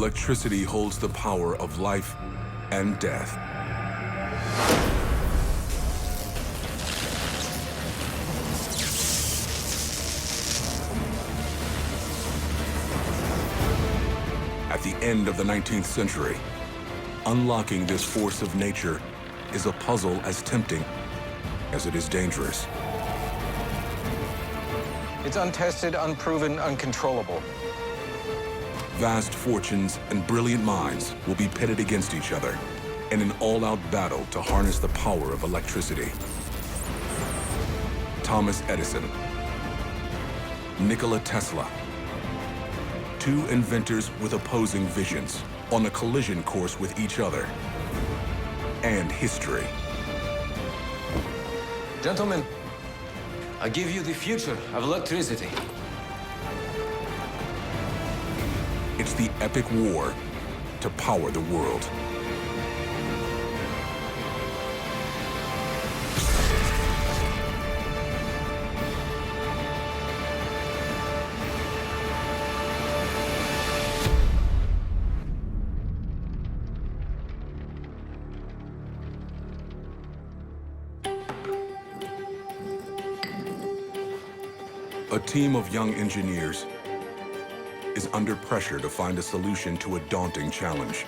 Electricity holds the power of life and death. At the end of the 19th century, unlocking this force of nature is a puzzle as tempting as it is dangerous. It's untested, unproven, uncontrollable. Vast fortunes and brilliant minds will be pitted against each other in an all-out battle to harness the power of electricity. Thomas Edison, Nikola Tesla, two inventors with opposing visions on a collision course with each other and history. Gentlemen, I give you the future of electricity. It's the epic war to power the world. A team of young engineers is under pressure to find a solution to a daunting challenge.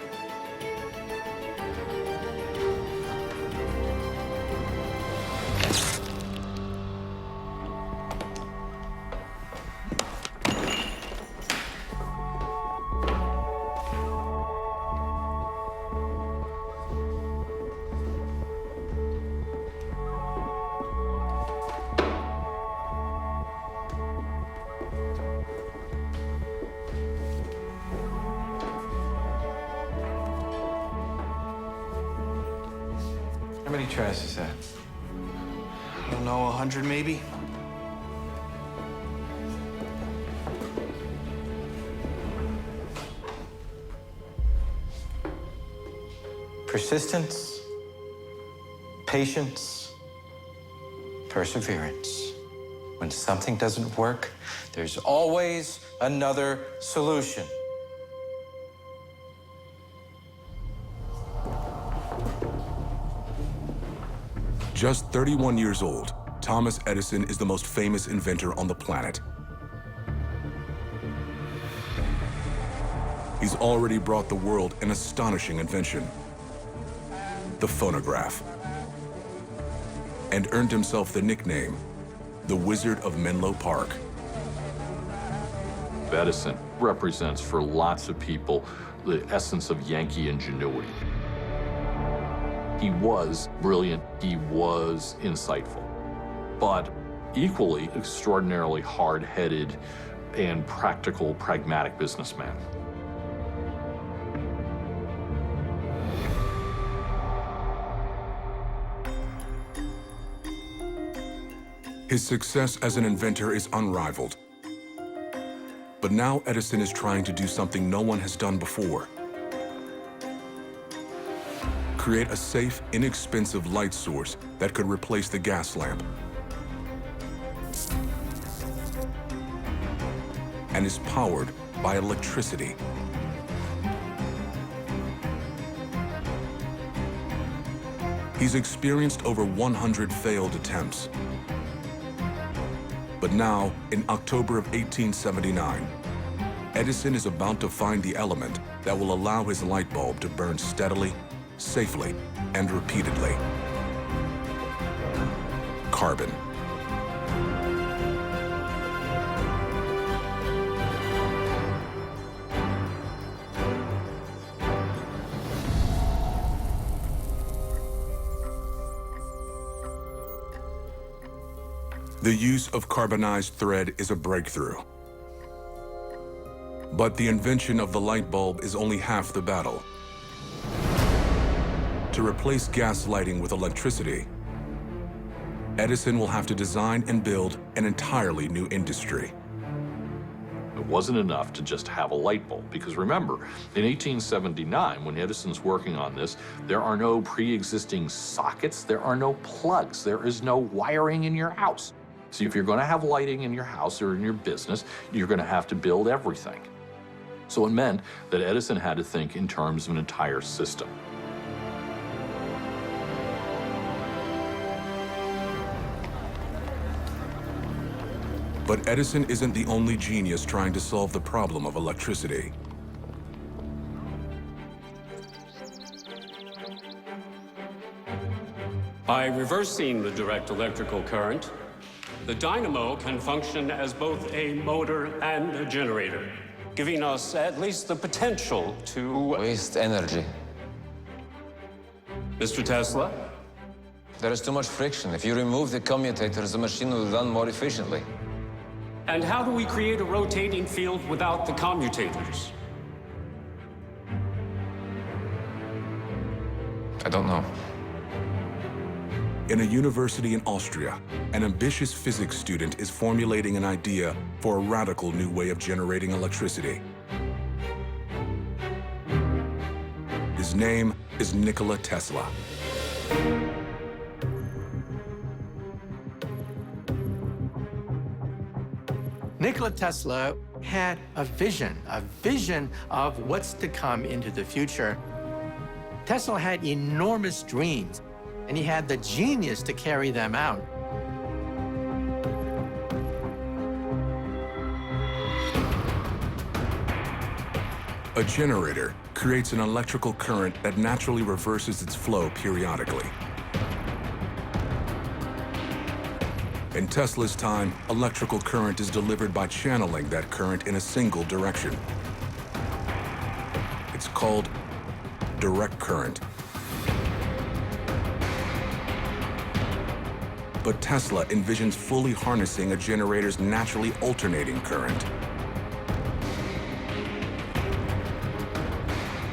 How many tries is that? I don't know, 100 maybe? Persistence, patience, perseverance. When something doesn't work, there's always another solution. Just 31 years old, Thomas Edison is the most famous inventor on the planet. He's already brought the world an astonishing invention, the phonograph, and earned himself the nickname, the Wizard of Menlo Park. Edison represents for lots of people the essence of Yankee ingenuity. He was brilliant, he was insightful, but equally extraordinarily hard-headed and practical, pragmatic businessman. His success as an inventor is unrivaled. But now Edison is trying to do something no one has done before. Create a safe, inexpensive light source that could replace the gas lamp. And is powered by electricity. He's experienced over 100 failed attempts. But now, in October of 1879, Edison is about to find the element that will allow his light bulb to burn steadily, safely, and repeatedly. Carbon. The use of carbonized thread is a breakthrough. But the invention of the light bulb is only half the battle. To replace gas lighting with electricity, Edison will have to design and build an entirely new industry. It wasn't enough to just have a light bulb, because remember, in 1879, when Edison's working on this, there are no pre-existing sockets, there are no plugs, there is no wiring in your house. So if you're going to have lighting in your house or in your business, you're going to have to build everything. So it meant that Edison had to think in terms of an entire system. But Edison isn't the only genius trying to solve the problem of electricity. By reversing the direct electrical current, the dynamo can function as both a motor and a generator, giving us at least the potential to... Waste energy. Mr. Tesla? There is too much friction. If you remove the commutators, the machine will run more efficiently. And how do we create a rotating field without the commutators? I don't know. In a university in Austria, an ambitious physics student is formulating an idea for a radical new way of generating electricity. His name is Nikola Tesla. Nikola Tesla had a vision of what's to come into the future. Tesla had enormous dreams, and he had the genius to carry them out. A generator creates an electrical current that naturally reverses its flow periodically. In Tesla's time, electrical current is delivered by channeling that current in a single direction. It's called direct current. But Tesla envisions fully harnessing a generator's naturally alternating current.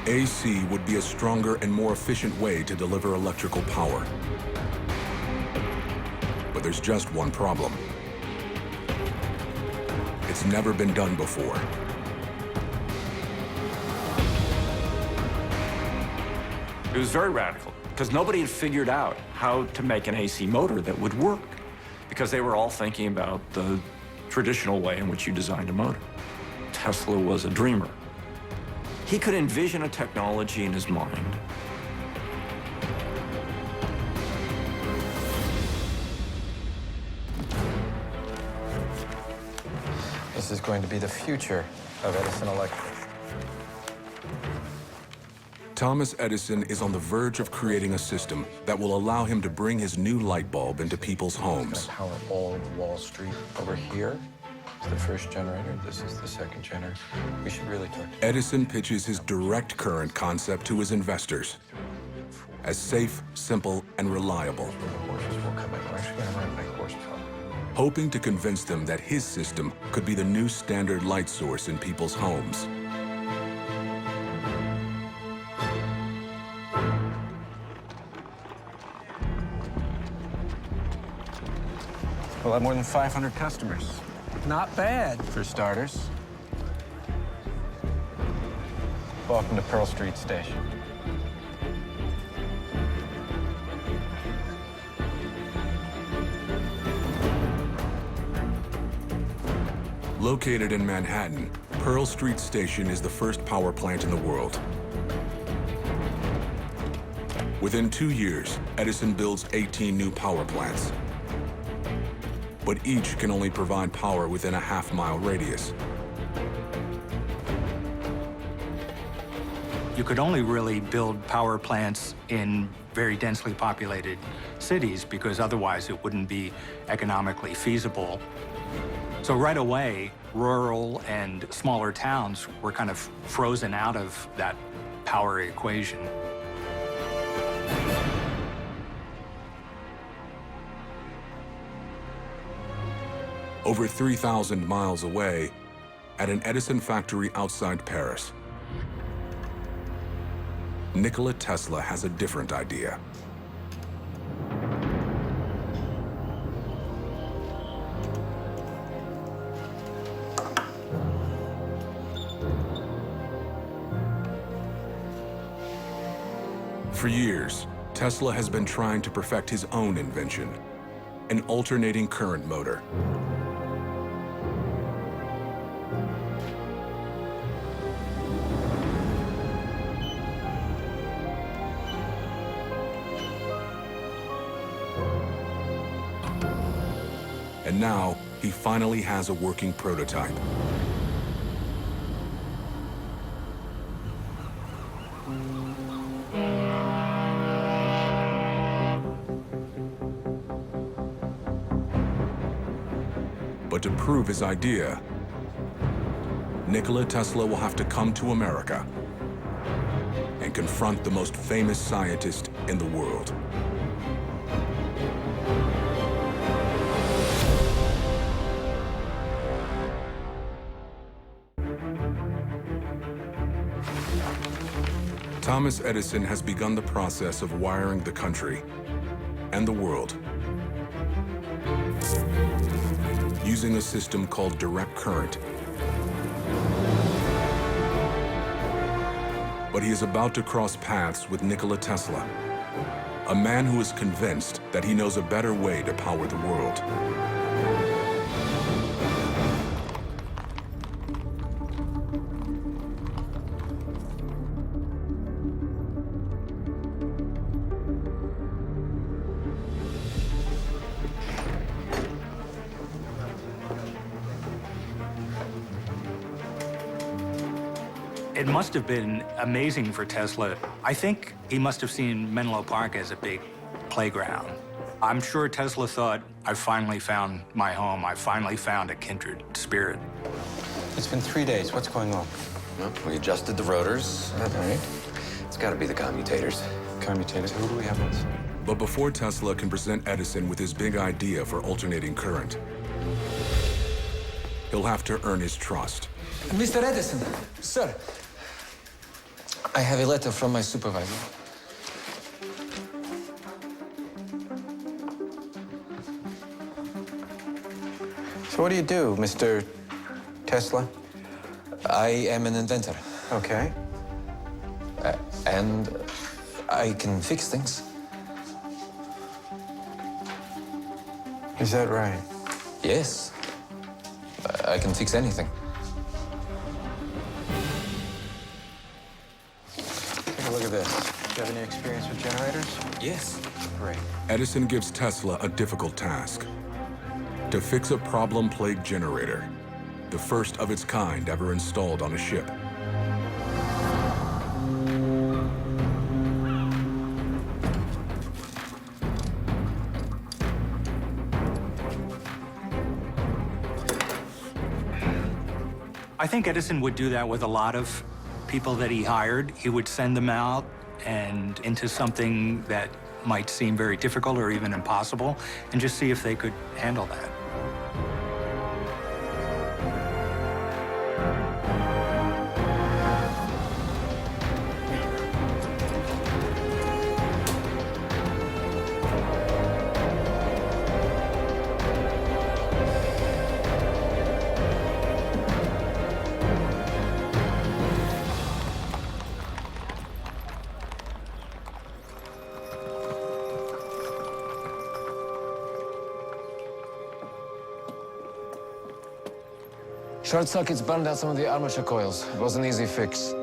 AC would be a stronger and more efficient way to deliver electrical power. But there's just one problem. It's never been done before. It was very radical, because nobody had figured out how to make an AC motor that would work, because they were all thinking about the traditional way in which you designed a motor. Tesla was a dreamer. He could envision a technology in his mind. This is going to be the future of Edison Electric. Thomas Edison is on the verge of creating a system that will allow him to bring his new light bulb into people's homes. Power all of Wall Street. Over here is the first generator. This is the second generator. We should really talk to Edison pitches his direct current concept to his investors as safe, simple, and reliable, the horses will come in. We're actually going to run by horsepower. hoping to convince them that his system could be the new standard light source in people's homes. We'll have more than 500 customers. Not bad. For starters, welcome to Pearl Street Station. Located in Manhattan, Pearl Street Station is the first power plant in the world. Within 2 years, Edison builds 18 new power plants. But each can only provide power within a half-mile radius. You could only really build power plants in very densely populated cities because otherwise it wouldn't be economically feasible. So right away, rural and smaller towns were kind of frozen out of that power equation. Over 3,000 miles away, at an Edison factory outside Paris, Nikola Tesla has a different idea. For years, Tesla has been trying to perfect his own invention, an alternating current motor. And now, he finally has a working prototype. But to prove his idea, Nikola Tesla will have to come to America and confront the most famous scientist in the world. Thomas Edison has begun the process of wiring the country and the world using a system called direct current. But he is about to cross paths with Nikola Tesla, a man who is convinced that he knows a better way to power the world. It must have been amazing for Tesla. I think he must have seen Menlo Park as a big playground. I'm sure Tesla thought, I finally found my home. I finally found a kindred spirit. It's been 3 days. What's going on? Well, we adjusted the rotors. All right. It's got to be the commutators. Commutators. Who do we have on this? But before Tesla can present Edison with his big idea for alternating current, he'll have to earn his trust. Mr. Edison, sir, I have a letter from my supervisor. So what do you do, Mr. Tesla? I am an inventor, Okay. and I can fix things. Is that right? Yes, I can fix anything. Take a look at this. Do you have any experience with generators? Yes. Great. Edison gives Tesla a difficult task: to fix a problem-plagued generator, the first of its kind ever installed on a ship. I think Edison would do that with a lot of people that he hired. He would send them out and into something that might seem very difficult or even impossible, and just see if they could handle that. Short circuits burned out some of the armature coils. It was an easy fix.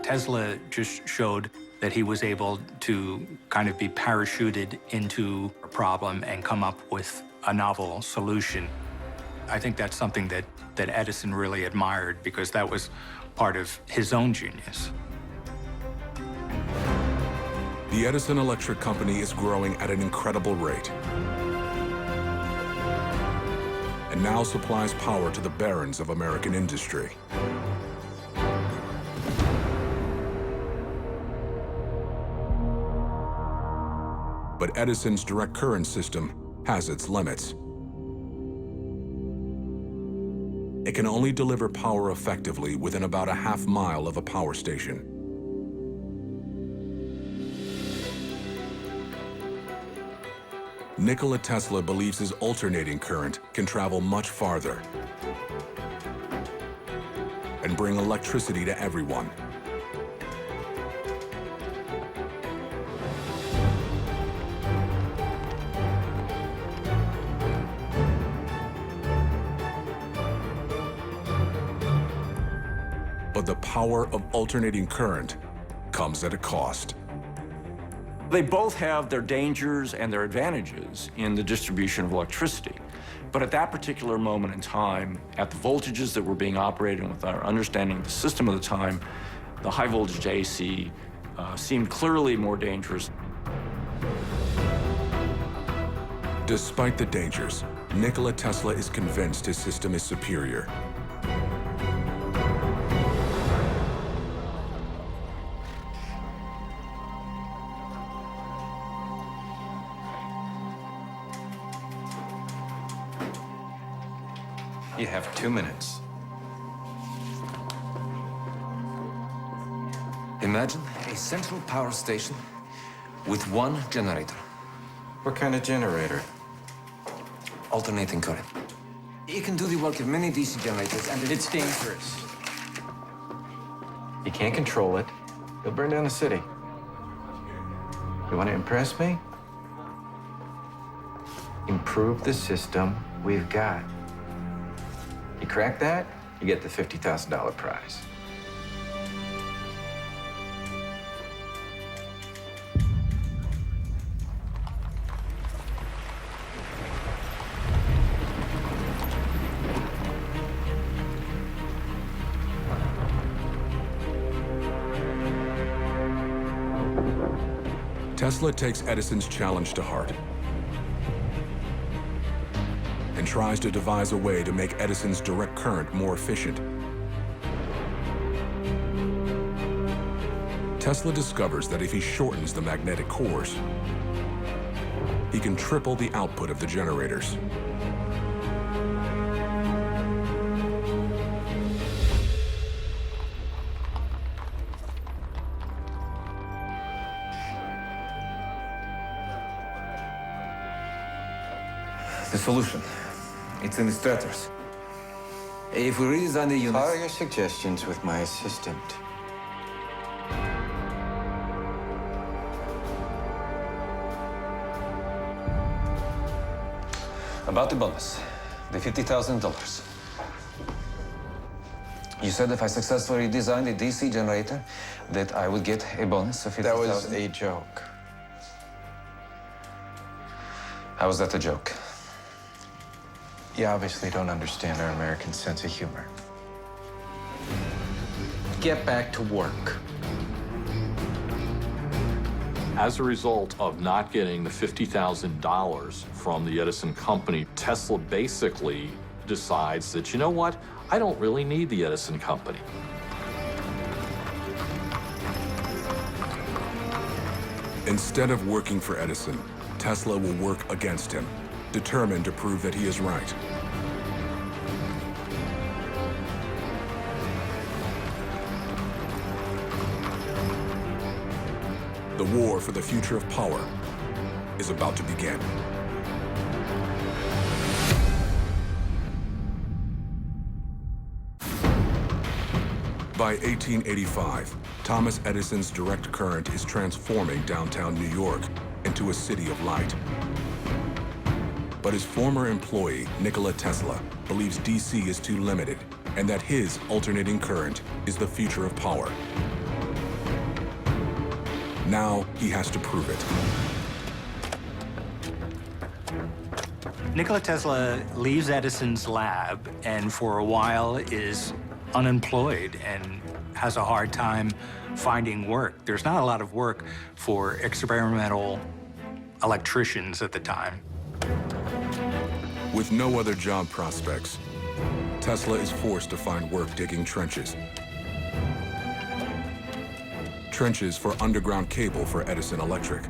Tesla just showed that he was able to kind of be parachuted into a problem and come up with a novel solution. I think that's something that Edison really admired, because that was part of his own genius. The Edison Electric Company is growing at an incredible rate, and now supplies power to the barons of American industry. But Edison's direct current system has its limits. It can only deliver power effectively within about a half mile of a power station. Nikola Tesla believes his alternating current can travel much farther and bring electricity to everyone. But the power of alternating current comes at a cost. They both have their dangers and their advantages in the distribution of electricity. But at that particular moment in time, at the voltages that were being operated and with our understanding of the system of the time, the high voltage AC seemed clearly more dangerous. Despite the dangers, Nikola Tesla is convinced his system is superior. You have 2 minutes. Imagine a central power station with one generator, What kind of generator? alternating current. It can do the work of many DC generators, and It's dangerous. You can't control it. You'll burn down the city. You want to impress me? Improve the system we've got. You crack that, you get the $50,000 prize. Tesla takes Edison's challenge to heart and tries to devise a way to make Edison's direct current more efficient. Tesla discovers that if he shortens the magnetic cores, he can triple the output of the generators. The solution, it's in the starters. If we redesign the units... Follow your suggestions with my assistant. About the bonus, the $50,000. You said if I successfully designed a DC generator, that I would get a bonus of $50,000. That was a joke. How was that a joke? You obviously don't understand our American sense of humor. Get back to work. As a result of not getting the $50,000 from the Edison company, Tesla basically decides that, you know what, I don't really need the Edison company. Instead of working for Edison, Tesla will work against him, determined to prove that he is right. The war for the future of power is about to begin. By 1885, Thomas Edison's direct current is transforming downtown New York into a city of light. But his former employee, Nikola Tesla, believes DC is too limited and that his alternating current is the future of power. Now he has to prove it. Nikola Tesla leaves Edison's lab and for a while is unemployed and has a hard time finding work. There's not a lot of work for experimental electricians at the time. With no other job prospects, Tesla is forced to find work digging trenches. Trenches for underground cable for Edison Electric.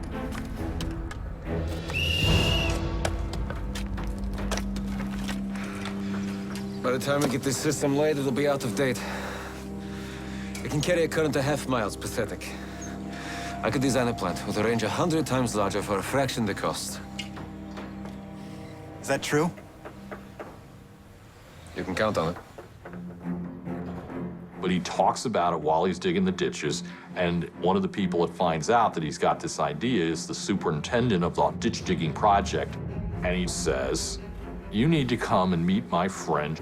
By the time we get this system laid, it'll be out of date. It can carry a current of half miles, pathetic. I could design a plant with a range 100 times larger for a fraction the cost. Is that true? You can count on it. But he talks about it while he's digging the ditches, and one of the people that finds out that he's got this idea is the superintendent of the ditch digging project. And he says, you need to come and meet my friend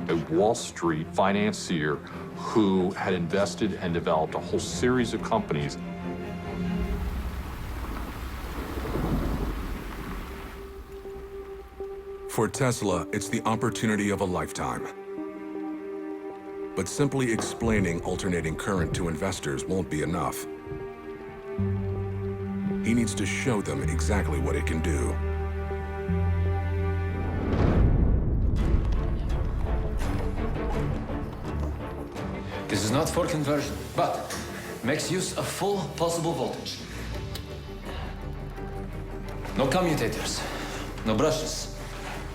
a Wall Street financier who had invested and developed a whole series of companies. For Tesla, it's the opportunity of a lifetime. But simply explaining alternating current to investors won't be enough. He needs to show them exactly what it can do. This is not for conversion, but makes use of full possible voltage. No commutators, no brushes,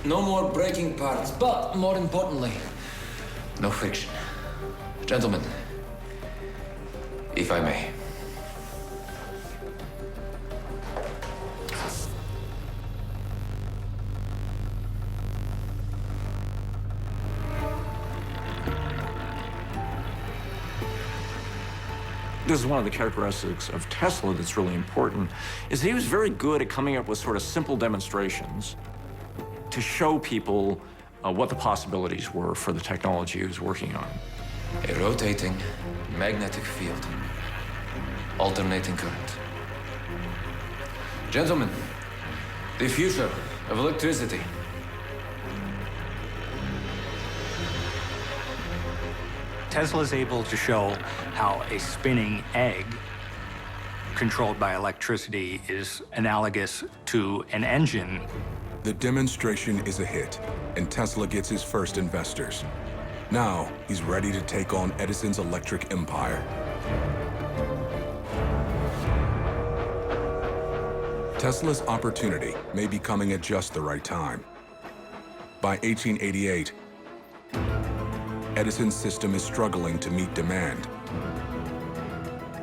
no more breaking parts, but more importantly, no friction. Gentlemen, if I may. This is one of the characteristics of Tesla that's really important, is he was very good at coming up with sort of simple demonstrations to show people what the possibilities were for the technology he was working on. A rotating magnetic field, alternating current. Gentlemen, the future of electricity. Tesla is able to show how a spinning egg controlled by electricity is analogous to an engine. The demonstration is a hit, and Tesla gets his first investors. Now, he's ready to take on Edison's electric empire. Tesla's opportunity may be coming at just the right time. By 1888, Edison's system is struggling to meet demand,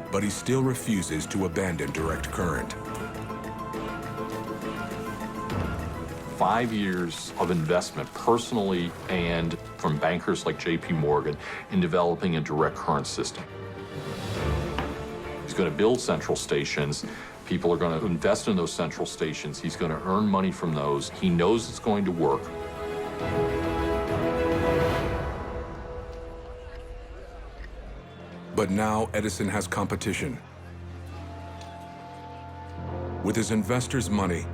but he still refuses to abandon direct current. 5 years of investment personally and from bankers like J.P. Morgan in developing a direct current system. He's going to build central stations. People are going to invest in those central stations. He's going to earn money from those. He knows it's going to work. But now Edison has competition. With his investors' money,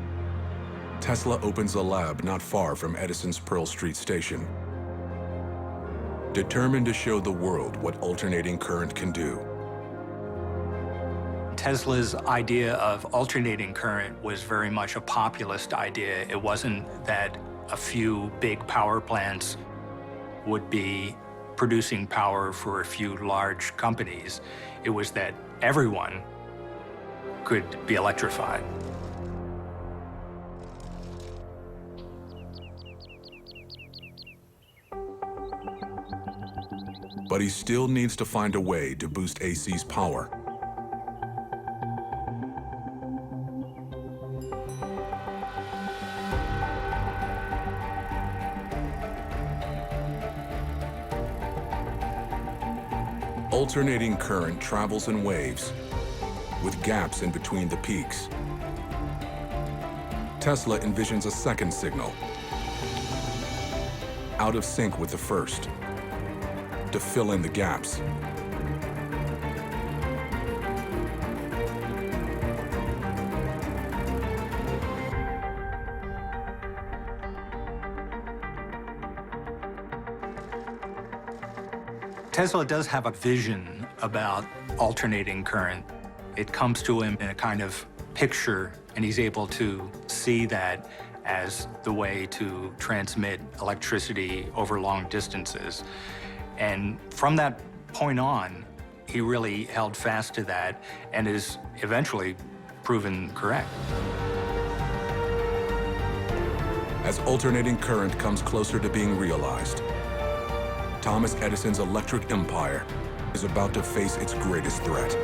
Tesla opens a lab not far from Edison's Pearl Street station. Determined to show the world what alternating current can do. Tesla's idea of alternating current was very much a populist idea. It wasn't that a few big power plants would be producing power for a few large companies. It was that everyone could be electrified. But he still needs to find a way to boost AC's power. Alternating current travels in waves, with gaps in between the peaks. Tesla envisions a second signal, out of sync with the first, to fill in the gaps. Tesla does have a vision about alternating current. It comes to him in a kind of picture, and he's able to see that as the way to transmit electricity over long distances. And from that point on, he really held fast to that and is eventually proven correct. As alternating current comes closer to being realized, Thomas Edison's electric empire is about to face its greatest threat.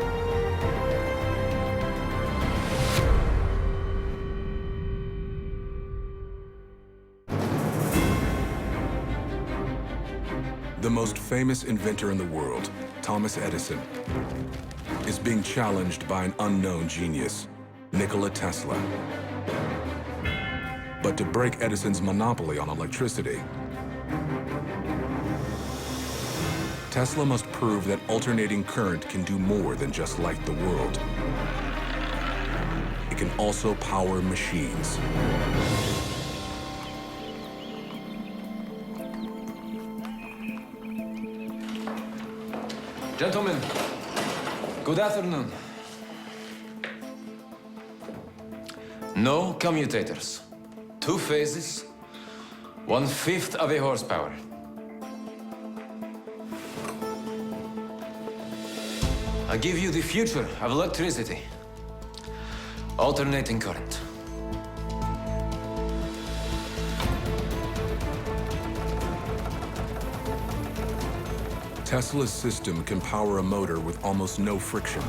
The most famous inventor in the world, Thomas Edison, is being challenged by an unknown genius, Nikola Tesla. But to break Edison's monopoly on electricity, Tesla must prove that alternating current can do more than just light the world. It can also power machines. Gentlemen, good afternoon. No commutators. 2 phases, 1/5 of a horsepower. I give you the future of electricity. Alternating current. Tesla's system can power a motor with almost no friction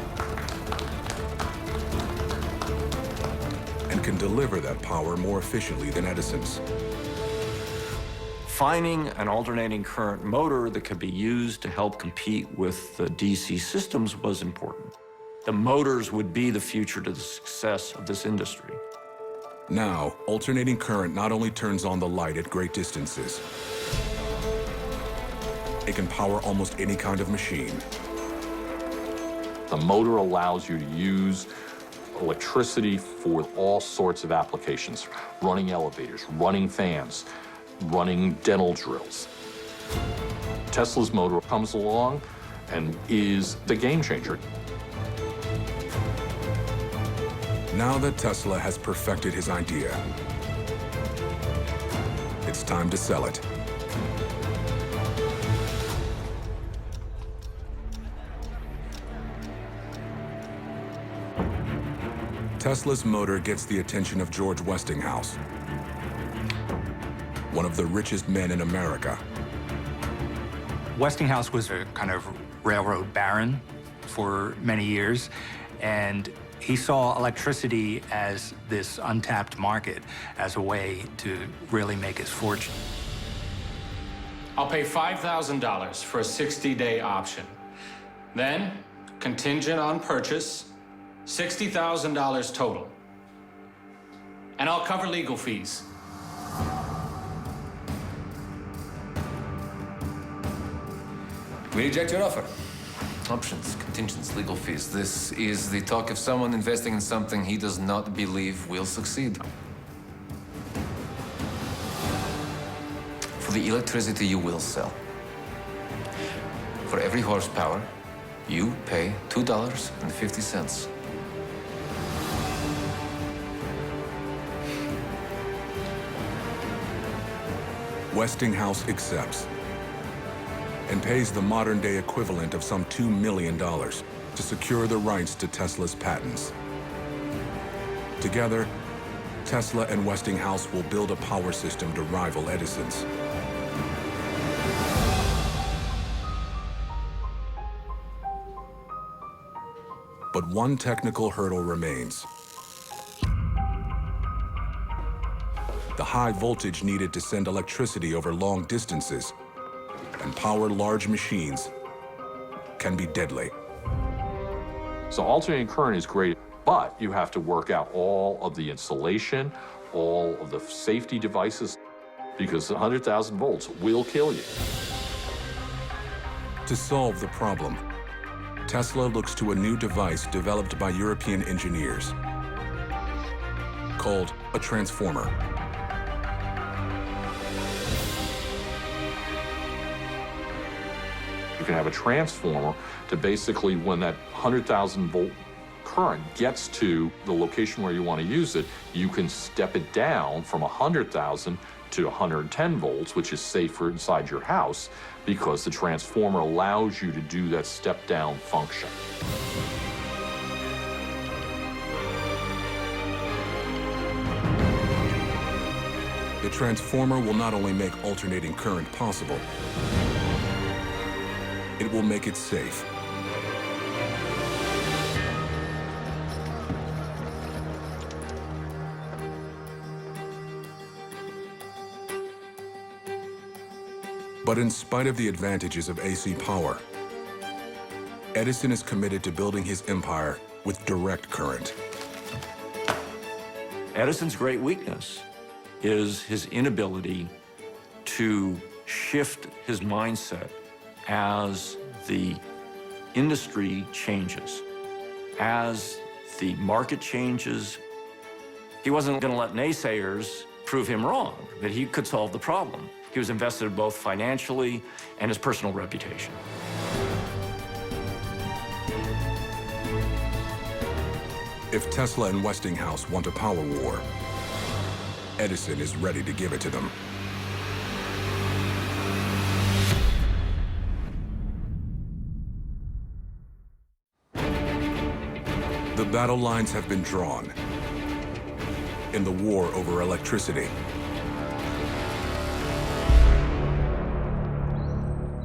and can deliver that power more efficiently than Edison's. Finding an alternating current motor that could be used to help compete with the DC systems was important. The motors would be the future to the success of this industry. Now, alternating current not only turns on the light at great distances, it can power almost any kind of machine. The motor allows you to use electricity for all sorts of applications, running elevators, running fans, running dental drills. Tesla's motor comes along and is the game changer. Now that Tesla has perfected his idea, it's time to sell it. Tesla's motor gets the attention of George Westinghouse, one of the richest men in America. Westinghouse was a kind of railroad baron for many years, and he saw electricity as this untapped market, as a way to really make his fortune. I'll pay $5,000 for a 60-day option. Then, contingent on purchase, $60,000 total. And I'll cover legal fees. We reject your offer. Options, contingents, legal fees. This is the talk of someone investing in something he does not believe will succeed. For the electricity you will sell, for every horsepower, you pay $2.50. Westinghouse accepts and pays the modern-day equivalent of some $2 million to secure the rights to Tesla's patents. Together, Tesla and Westinghouse will build a power system to rival Edison's. But one technical hurdle remains. The high voltage needed to send electricity over long distances and power large machines can be deadly. So alternating current is great, but you have to work out all of the insulation, all of the safety devices, because 100,000 volts will kill you. To solve the problem, Tesla looks to a new device developed by European engineers called a transformer. You can have a transformer to basically, when that 100,000 volt current gets to the location where you want to use it, you can step it down from 100,000 to 110 volts, which is safer inside your house because the transformer allows you to do that step-down function. The transformer will not only make alternating current possible, it will make it safe. But in spite of the advantages of AC power, Edison is committed to building his empire with direct current. Edison's great weakness is his inability to shift his mindset as the industry changes, as the market changes. He wasn't going to let naysayers prove him wrong, that he could solve the problem. He was invested both financially and his personal reputation. If Tesla and Westinghouse want a power war, Edison is ready to give it to them. The battle lines have been drawn in the war over electricity.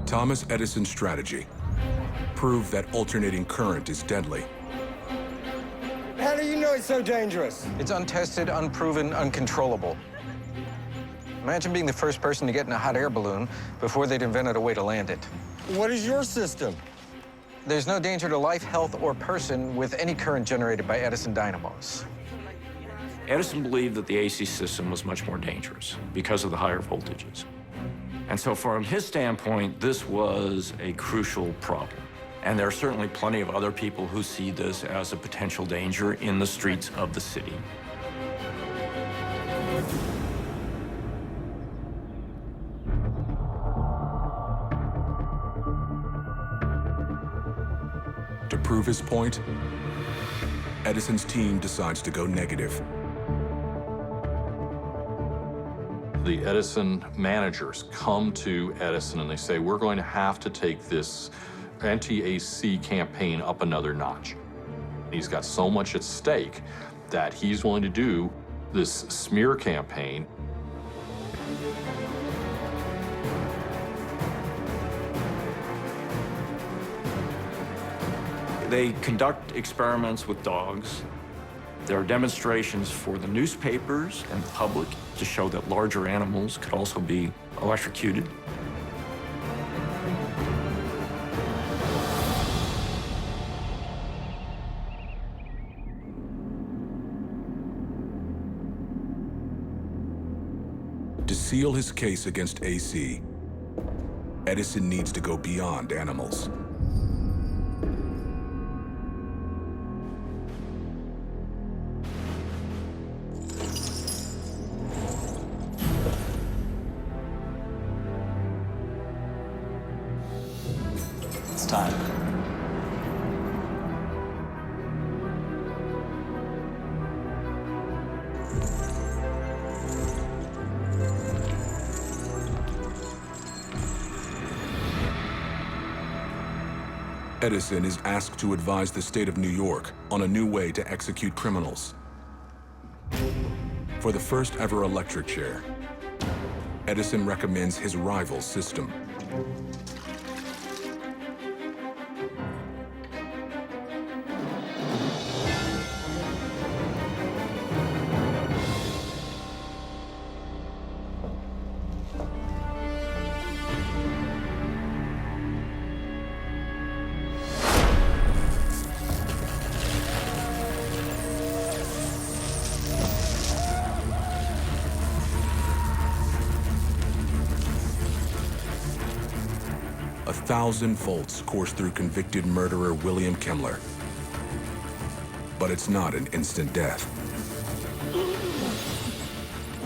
Thomas Edison's strategy proved that alternating current is deadly. How do you know it's so dangerous? It's untested, unproven, uncontrollable. Imagine being the first person to get in a hot air balloon before they'd invented a way to land it. What is your system? There's no danger to life, health, or person with any current generated by Edison dynamos. Edison believed that the AC system was much more dangerous because of the higher voltages. And so from his standpoint, this was a crucial problem. And there are certainly plenty of other people who see this as a potential danger in the streets of the city. To prove his point, Edison's team decides to go negative. The Edison managers come to Edison and they say, we're going to have to take this anti-AC campaign up another notch. He's got so much at stake that he's willing to do this smear campaign. They conduct experiments with dogs. There are demonstrations for the newspapers and the public to show that larger animals could also be electrocuted. To seal his case against AC, Edison needs to go beyond animals. It's time. Edison is asked to advise the state of New York on a new way to execute criminals. For the first ever electric chair, Edison recommends his rival system. A 1,000 volts course through convicted murderer William Kemmler. But it's not an instant death.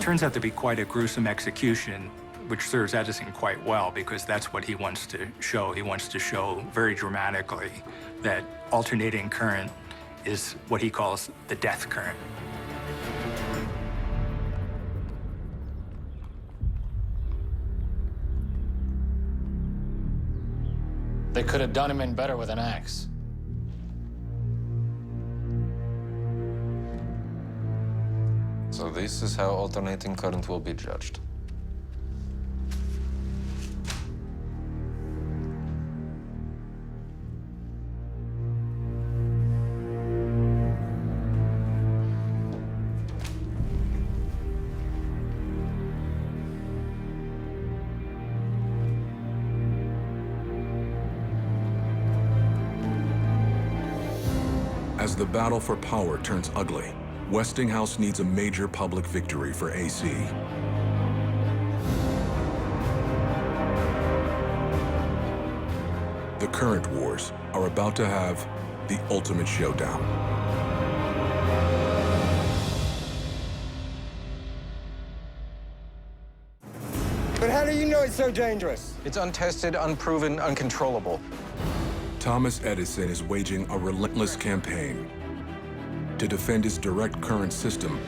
Turns out to be quite a gruesome execution, which serves Edison quite well because that's what he wants to show. He wants to show very dramatically that alternating current is what he calls the death current. They could have done him in better with an axe. So this is how alternating current will be judged. As the battle for power turns ugly, Westinghouse needs a major public victory for AC. The current wars are about to have the ultimate showdown. But how do you know it's so dangerous? It's untested, unproven, uncontrollable. Thomas Edison is waging a relentless campaign to defend his direct current system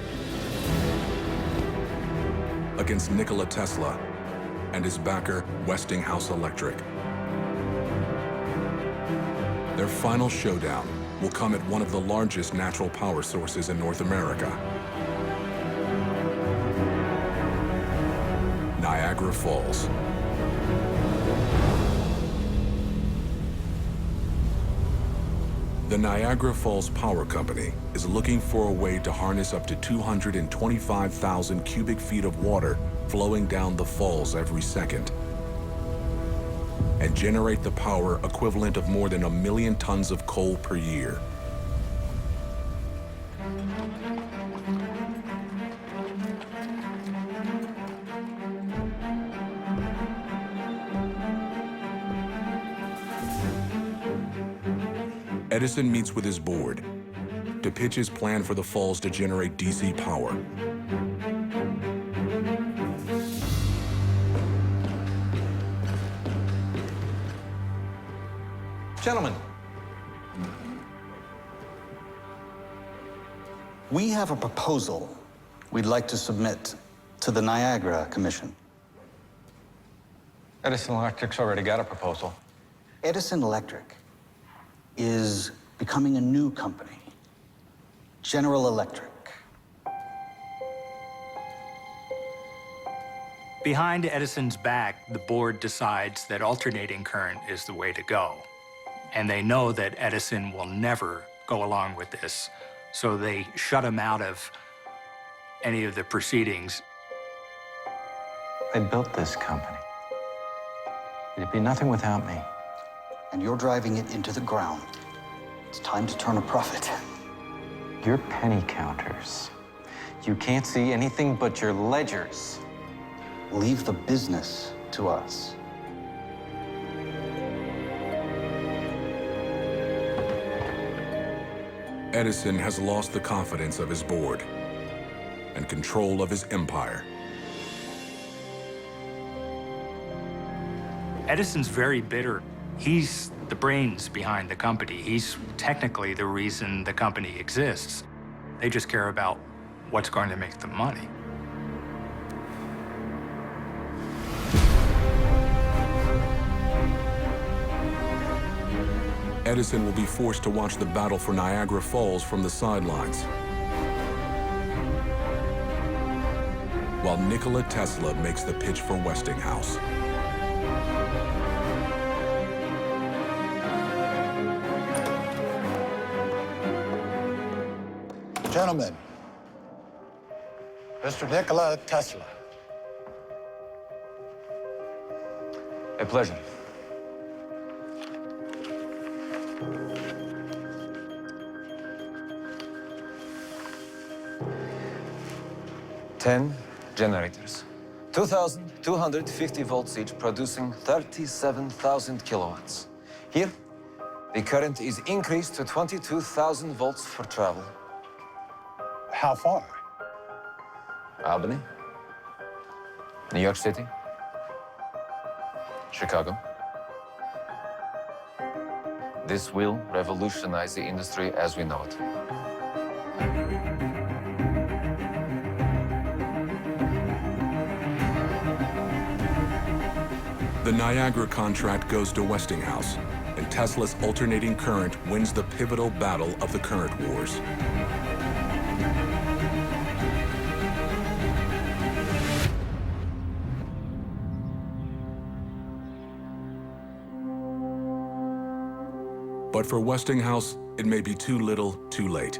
against Nikola Tesla and his backer, Westinghouse Electric. Their final showdown will come at one of the largest natural power sources in North America, Niagara Falls. The Niagara Falls Power Company is looking for a way to harness up to 225,000 cubic feet of water flowing down the falls every second and generate the power equivalent of more than 1 million tons of coal per year. Edison meets with his board to pitch his plan for the falls to generate DC power. Gentlemen, we have a proposal we'd like to submit to the Niagara Commission. Edison Electric's already got a proposal. Edison Electric is becoming a new company, General Electric. Behind Edison's back, the board decides that alternating current is the way to go. And they know that Edison will never go along with this, so they shut him out of any of the proceedings. I built this company. It'd be nothing without me. And you're driving it into the ground. It's time to turn a profit. You're penny counters. You can't see anything but your ledgers. Leave the business to us. Edison has lost the confidence of his board and control of his empire. Edison's very bitter. He's the brains behind the company. He's technically the reason the company exists. They just care about what's going to make them money. Edison will be forced to watch the battle for Niagara Falls from the sidelines, while Nikola Tesla makes the pitch for Westinghouse. Gentlemen, Mr. Nikola Tesla. A pleasure. Ten generators, 2,250 volts each, producing 37,000 kilowatts. Here, the current is increased to 22,000 volts for travel. How far? Albany, New York City, Chicago. This will revolutionize the industry as we know it. The Niagara contract goes to Westinghouse, and Tesla's alternating current wins the pivotal battle of the current wars. But for Westinghouse, it may be too little, too late.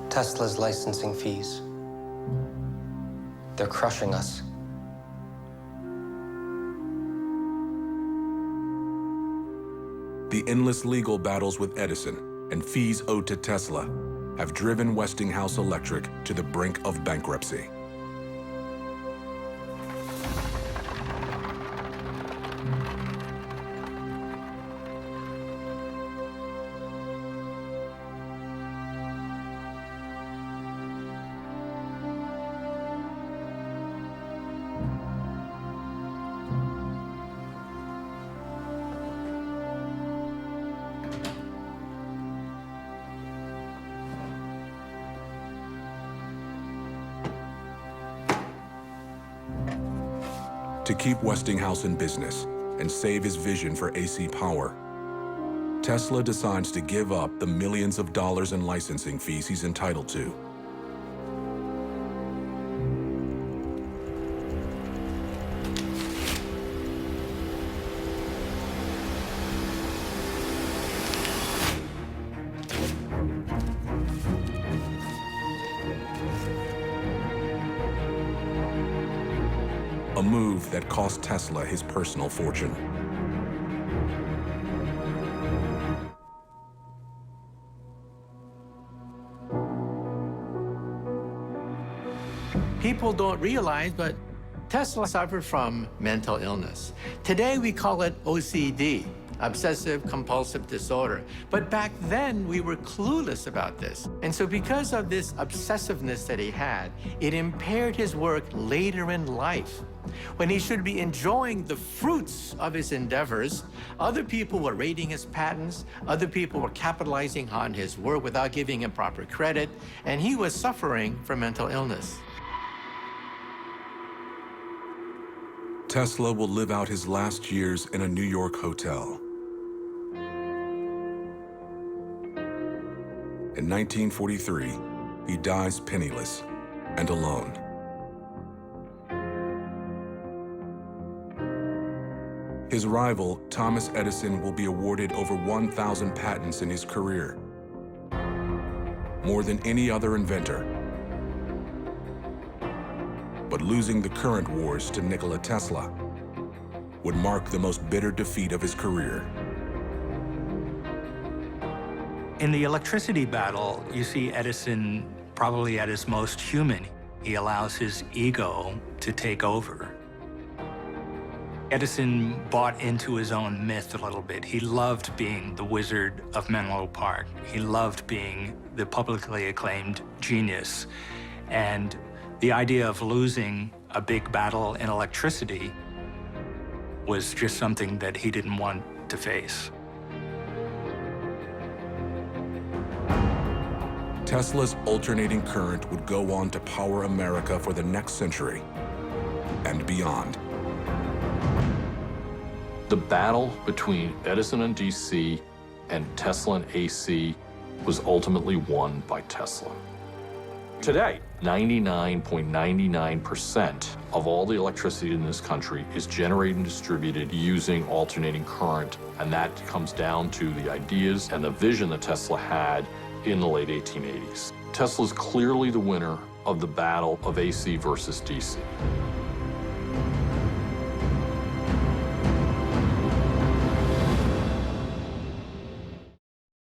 Tesla's licensing fees. They're crushing us. The endless legal battles with Edison and fees owed to Tesla have driven Westinghouse Electric to the brink of bankruptcy. To keep Westinghouse in business and save his vision for AC power, Tesla decides to give up the millions of dollars in licensing fees he's entitled to. A move that cost Tesla his personal fortune. People don't realize, but Tesla suffered from mental illness. Today we call it OCD, obsessive compulsive disorder. But back then we were clueless about this. And so because of this obsessiveness that he had, it impaired his work later in life. When he should be enjoying the fruits of his endeavors, other people were raiding his patents, other people were capitalizing on his work without giving him proper credit, and he was suffering from mental illness. Tesla will live out his last years in a New York hotel. In 1943, he dies penniless and alone. His rival, Thomas Edison, will be awarded over 1,000 patents in his career, more than any other inventor. But losing the current wars to Nikola Tesla would mark the most bitter defeat of his career. In the electricity battle, you see Edison probably at his most human. He allows his ego to take over. Edison bought into his own myth a little bit. He loved being the Wizard of Menlo Park. He loved being the publicly acclaimed genius. And the idea of losing a big battle in electricity was just something that he didn't want to face. Tesla's alternating current would go on to power America for the next century and beyond. The battle between Edison and DC and Tesla and AC was ultimately won by Tesla. Today, 99.99% of all the electricity in this country is generated and distributed using alternating current, and that comes down to the ideas and the vision that Tesla had in the late 1880s. Tesla's clearly the winner of the battle of AC versus DC.